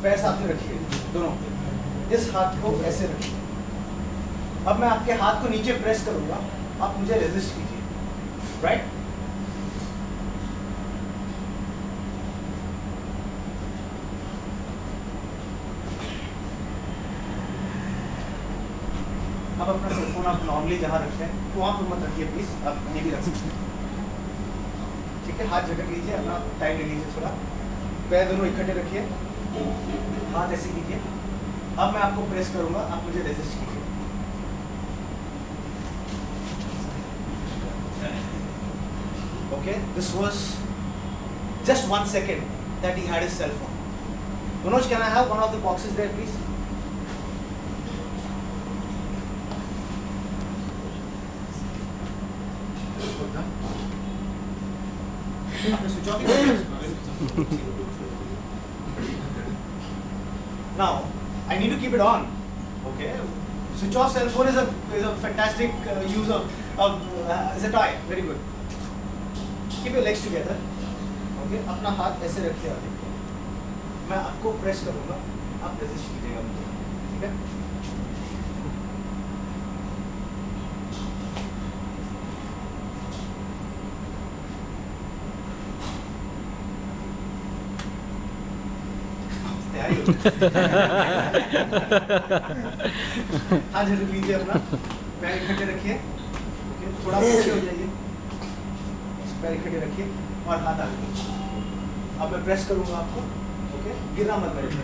पैर साथ में रखिए दोनों, इस हाथ को ऐसे रखिए। अब मैं आपके हाथ को नीचे प्रेस करूंगा, आप मुझे रेजिस्ट कीजिए, राइट? अब अपना सेलफोन आप नॉर्मली जहाँ रखते हैं वहाँ पर मत रखिए प्लीज, आप कहीं भी रख सकते हैं, ठीक है? हाथ झटक लीजिए, अपना टाइम ले लीजिए थोड़ा, पैर दोनों इकट्ठे रखिए, हाथ ऐसे कीजिए। अब मैं आपको प्रेस करूंगा, आप मुझे रेजिस्ट कीजिए। Okay, this was just 1 second that he had his cell phone. Manoj, can I have one of the boxes there, please? Switch off it. Now, I need to keep it on. Okay, switch off cell phone is a fantastic use of is a toy. Very good. Keep your legs together. Okay, अपना हाथ ऐसे रखिए आगे, मैं आपको press करूंगा, आप resist कीजिएगा मुझे, ठीक है? हाथ झटक लीजिए अपना, पैर इकट्ठे रखिए, थोड़ा पीछे हो जाइए, पैर इकट्ठे रखिए और हाथ आगे। अब मैं प्रेस करूंगा आपको, ओके? गिरना मत मेरे पे,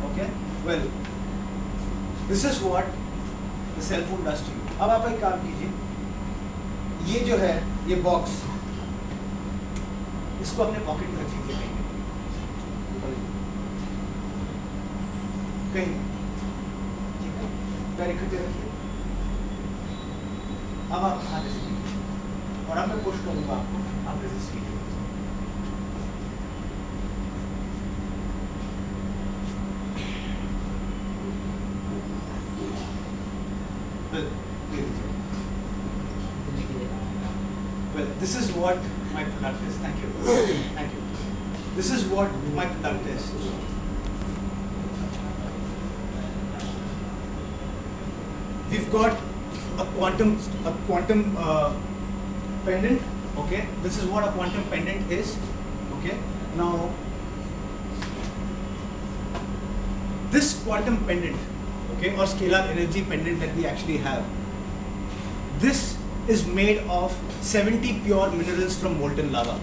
okay? Well, this is what the cell phone does to you. अब आप एक काम कीजिए, ये जो है ये बॉक्स, इसको अपने पॉकेट में रख लीजिए कहीं, ठीक है? पैर इकट्ठे रखिए। अब आप हाथ ऐसे कीजिए और अब मैं पुश करूंगा आपको, आप रेजिस्ट कीजिए। Well, this is what my product is. Thank you. Thank you. This is what my product is. We've got a quantum pendant. Okay, this is what a quantum pendant is. Okay, now this quantum pendant, okay, or scalar energy pendant that we actually have, this is made of 70 pure minerals from molten lava.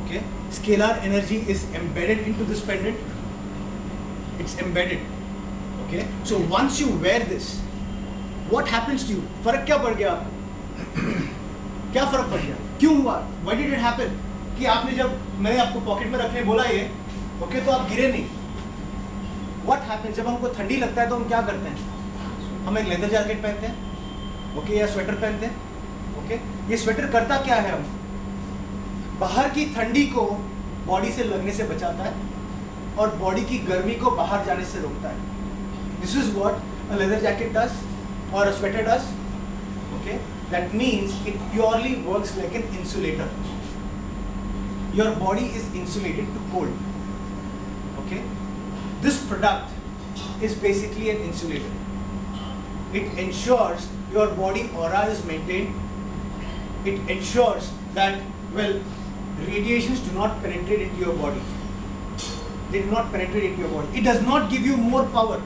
Okay, scalar energy is embedded into this pendant. It's embedded. Okay, so once you wear this, what happens to you? फर्क क्या पड़ गया आपको? क्या फर्क पड़ गया? क्यों हुआ? Why did it happen? कि आपने जब मैंने आपको पॉकेट में रखने बोला ये, ओके, तो आप गिरे नहीं। What happens? जब हमको ठंडी लगता है तो हम क्या करते हैं? हम एक लेदर जैकेट पहनते हैं, ओके, या स्वेटर पहनते हैं, ओके? ये स्वेटर करता क्या है? हम बाहर की ठंडी को बॉडी से लगने से बचाता है और बॉडी की गर्मी को बाहर जाने से रोकता है। This is what a leather jacket does or a sweater does. Okay, that means it purely works like an insulator. Your body is insulated to cold. Okay, this product is basically an insulator. It ensures your body aura is maintained. It ensures that, well, radiations do not penetrate into your body. They do not penetrate into your body. It does not give you more power.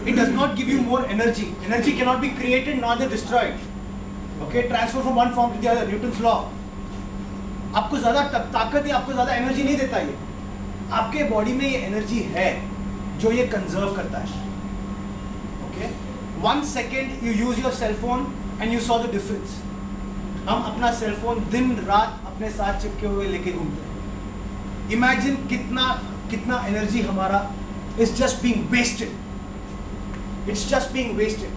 It does not give you more energy. Energy cannot be created nor destroyed. Okay, transfer from one form to the other. Newton's law. आपको ज़्यादा ताकत या आपको ज़्यादा energy नहीं देता ये। आपके बॉडी में ये एनर्जी है जो ये कंजर्व करता है। Okay, 1 second you use your cell phone and you saw the difference. हम अपना सेल फोन दिन रात अपने साथ चिपके हुए लेके घूमते हैं। Imagine कितना एनर्जी हमारा is just being wasted. It's just being wasted.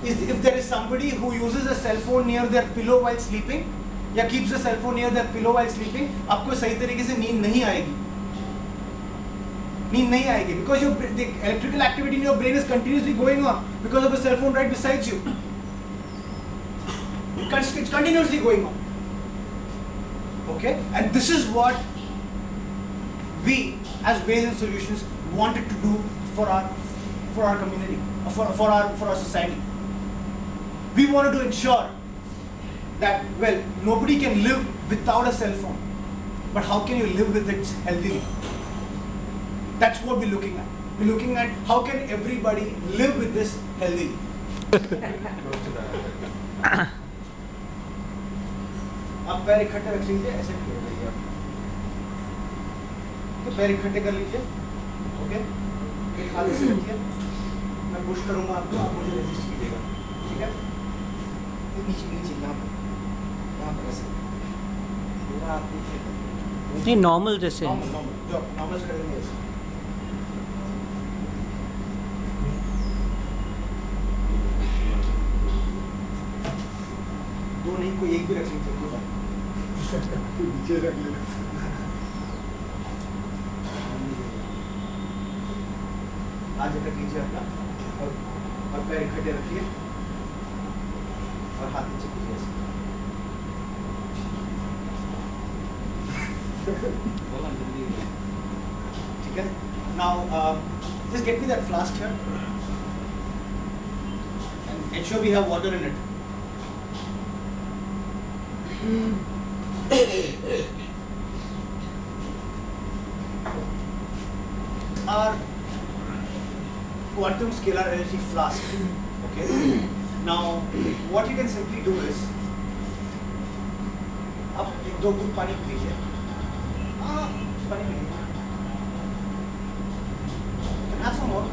If there is somebody who uses a cell phone near their pillow while sleeping, या keeps a cell phone near their pillow while sleeping, आपको सही तरीके से नींद नहीं आएगी, because the electrical activity in your brain is continuously going on because of a cell phone right beside you. It's continuously going on. Okay, and this is what we as Ways and Solutions wanted to do for our community, for our society. We wanted to ensure that, well, nobody can live without a cell phone, but how can you live with it healthily? That's what we're looking at. We're looking at how can everybody live with this healthily. आप पैर इकट्ठे रख लीजिए, ऐसे कीजिए आप, तो पैर इकट्ठे कर लीजिए, ओके, एक हाथ ऐसे रखिए, मैं पुश करूंगा आपको, आप मुझे रेजिस्ट कीजिएगा, ठीक है? ये नीचे नीचे यहाँ पर ऐसे, पूरा आप नीचे, नहीं नॉर्मल जैसे नॉर्मल जो नॉर्मल करेंगे ऐसे, दो नहीं, कोई एक भी रख लीजिए, कोई बात नीचे रख ले, आज रख लीजिए अपना, और पैर इकट्ठे रखिए और हाथ नीचे कीजिए ऐसे। ठीक है? Now just get me that flask here and ensure we have water in it. Our quantum scalar energy flask. Okay. Now, what you can simply do is, आप एक दो घूंट पानी पी लीजिए. पानी पी लीजिए. Have some more.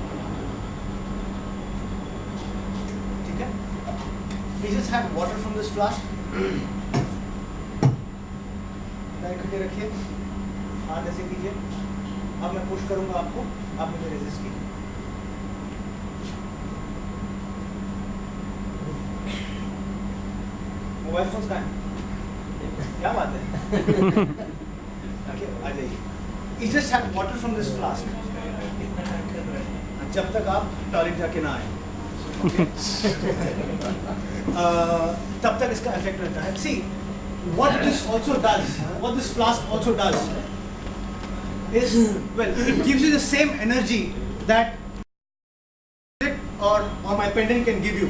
ठीक है? We just had water from this flask. इकट्ठे रखिए, हाथ ऐसे कीजिए, अब मैं पुश करूंगा आपको, आप मुझे रेजिस्ट कीजिए। मोबाइल फोन कहाँ है? क्या बात है? आ जाइए। You just have water from this flask. जब तक आप टॉयलेट जाके ना आए, तब तक इसका इफेक्ट रहता है। See, what this also does, what this flask also does, is, well, it gives you the same energy that or my pendant can give you.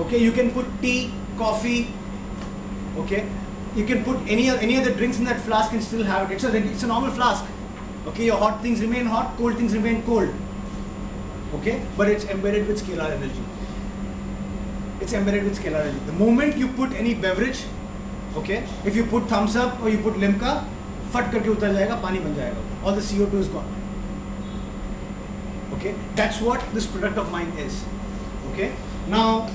Okay, you can put tea, coffee, okay, you can put any other drinks in that flask and still have it. It's a normal flask. Okay, your hot things remain hot, cold things remain cold. Okay, but it's embedded with scalar energy. It's embedded with scalar energy. The moment you put any beverage, okay, if you put thumbs up or you put limca, फट करके उतर जाएगा, पानी बन जाएगा. All the CO2 is gone. Okay, that's what this product of mine is. Okay, now